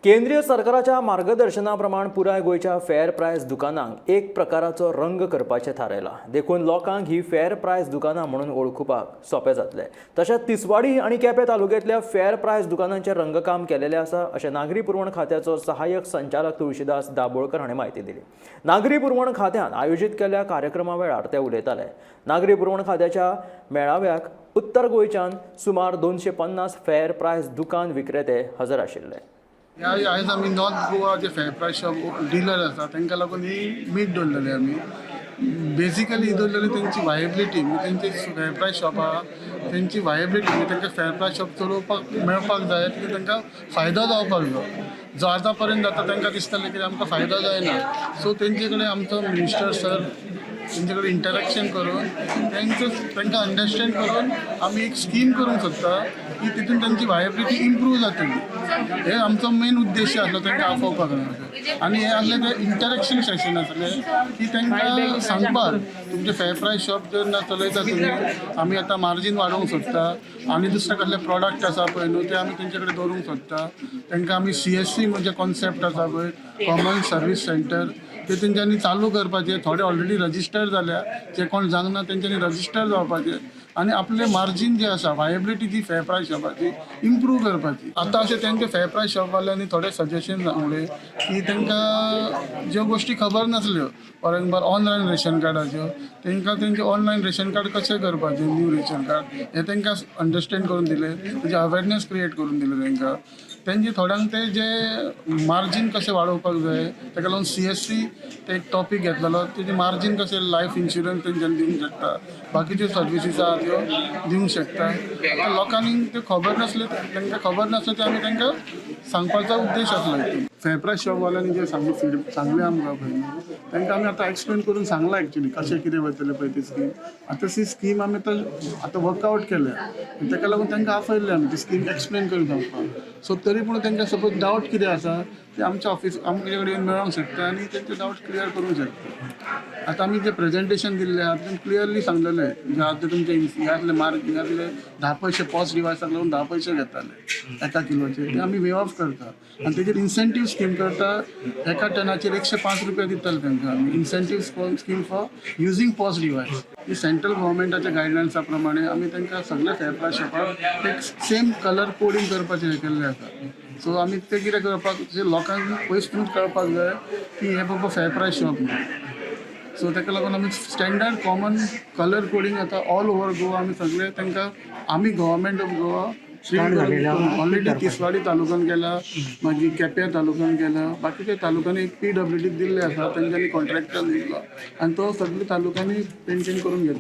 केंद्रीय सरकाराच्या मार्गदर्शनाप्रमाण पुराय गोयच्या फेअर प्रायस दुकानांक एक प्रकाराचो रंग करपाचें थारायला. देखून लोकांक ही फेअर प्रायस दुकानां म्हणून ओळखुपाक सोपें जातलें. तशेंच तिसवाडी आनी केपें तालुक्यांतल्या फेअर प्रायस दुकानांचें रंगकाम केलेलें आसा अशें नागरी पुरवण खात्याचो सहाय्यक संचालक तुळशीदास दाबोळकर हाणें म्हायती दिली. नागरी पुरवण खात्यान आयोजीत केल्ल्या कार्यक्रमा वेळार ते उलयताले. नागरी पुरवण खात्याच्या मेळाव्याक उत्तर गोंयच्यान सुमार 250 फेअर प्रायस दुकान विक्रेते हजर आशिल्ले. आयज आमी नॉर्थ गोवा जे फेअर प्रायस शॉप डिलर आसा तांकां लागून ही मीट दवरलेली आमी. बेजिकली दवरलेली तेंची वायबिलिटी तेंची फेअर प्रायस शॉप आहा तेंची वायबिलिटी म्हणजे तांकां फेअर प्रायस शॉप चलोवपाक मेळपाक जाय की तांकां फायदो जावपाक जाय. जो आतां पर्यंत जाता तांकां दिसतालें की आमकां फायदो जायना. सो तेंचे कडेन आमचो मिनिस्टर सर तेंचे कडेन इंटरेक्शन करून तांकां अंडरस्टँड करून आमी एक स्कीम करूंक सोदता की तितून तांची वायबिलिटी इम्प्रूव जातली. हे आमचो मेन उद्देश आसलो तांकां आपोवपाक. आनी हे आसलें ते इंटरेक्शन सेशन आसलें की तांकां सांगपाक तुमचे फेअर प्रायस शॉप जेन्ना चलयता तुमी आमी आतां मार्जीन वाडोवंक सोदता आनी दुसरे कसले प्रॉडक्ट आसा पळय न्हू ते आमी तेंचे कडेन दवरूंक सोदता. तांकां आमी CSC म्हणजे कॉन्सेप्ट आसा पळय कॉमन सर्वीस सेंटर ते तेंच्यांनी चालू करपाचे. थोडे ऑलरेडी रजिस्टर जाल्या जे कोण जावंक तेंच्यांनी रजिस्टर जावपाचे आनी आपले मार्जीन जे आसा वायबिलिटी जी फेअर प्रायस शॉपाची इम्प्रूव करपाची. आतां अशें तेंचे फेअर प्रायस शॉपवाल्यांनी थोडे सजेशन सांगले की तांकां ज्यो गोश्टी खबर नासल्यो फॉर एक्झाम्पल ऑनलायन रेशन कार्डाच्यो तांकां तेंचे ऑनलायन रेशन कार्ड कशें करपाचें न्यू रेशन कार्ड हे तांकां अंडरस्टँड करून दिले. तेजे अवेरनेस क्रिएट करून दिले तांकां. तेंचे थोड्यांक ते जे मार्जीन कशें वाडोवपाक जाय ताका लागून CSC ते एक टॉपीक घेतलेलो. तेजे मार्जीन कशें लायफ इन्शुरन्स तेंच्यांनी दिवंक शकता बाकीच्यो सर्विसीस आहा त्यो दिवंक शकता. लोकांनी त्यो खबर नासल्यो तांकां खबर नासल्यो ते आमी तांकां सांगपाचो उद्देश आसलो. फेअर प्रायस शॉपवाल्यांनी जे सांगलें आमकां पळय तांकां आमी आतां एक्सप्लेन करून सांगलां एक्चुली कशें कितें वयतलें पळय ती स्कीम. आतां ती स्कीम आमी आतां वर्कआवट केल्या ताका लागून तांकां आपयल्लें आमी ती स्कीम एक्सप्लेन करून सांगपाक. सो तरी पूण तांकां सपोज डावट कितें आसा ते आमच्या ऑफिस आमचे कडेन येवन मेळोंक शकता आनी तेंचे डावट क्लियर करूंक शकता. आतां आमी जें प्रेजेंटेशन दिल्लें आहा तितून क्लियरली सांगलेलें जे आतां तुमचे हिंगातले हिंगातले 10 पयशे पॉस्ट डिवायसाक लागून 10 पयशे घेताले एका किलोचे ते आमी वे ऑफ करता आनी तेजेर इन्सेंटीव स्कीम करता. एका टनाचेर 105 रुपया दिताले तांकां आमी incentive scheme for using post device. ही सेंट्रल गव्हर्मेंटाच्या गायडलायन्सा प्रमाणे आमी तांकां सगळ्या फेअर प्रायस शॉपाक एक सेम कलर कोडिंग करपाचें हे केल्लें आसा. सो आमी ते कितें करपाक लोकांक पयसून कळपाक जाय की हे बाबा फेअर प्रायस शॉप न्हू. सो ताका लागून आमी स्टँडर्ड कॉमन कलर कोडिंग आतां ऑल ओवर गोवा आमी सगळे तांकां आमी government of Goa already Tiswadi तालुक्यान केला मागीर केप्यां तालुक्यान केला बाकीच्या तालुक्यांनी एक PWD दिल्ले आसा तेंच्यांनी कॉन्ट्रॅक्टर दिल्लो आनी तो सगळे तालुक्यांनी पेंटींग करून घेता.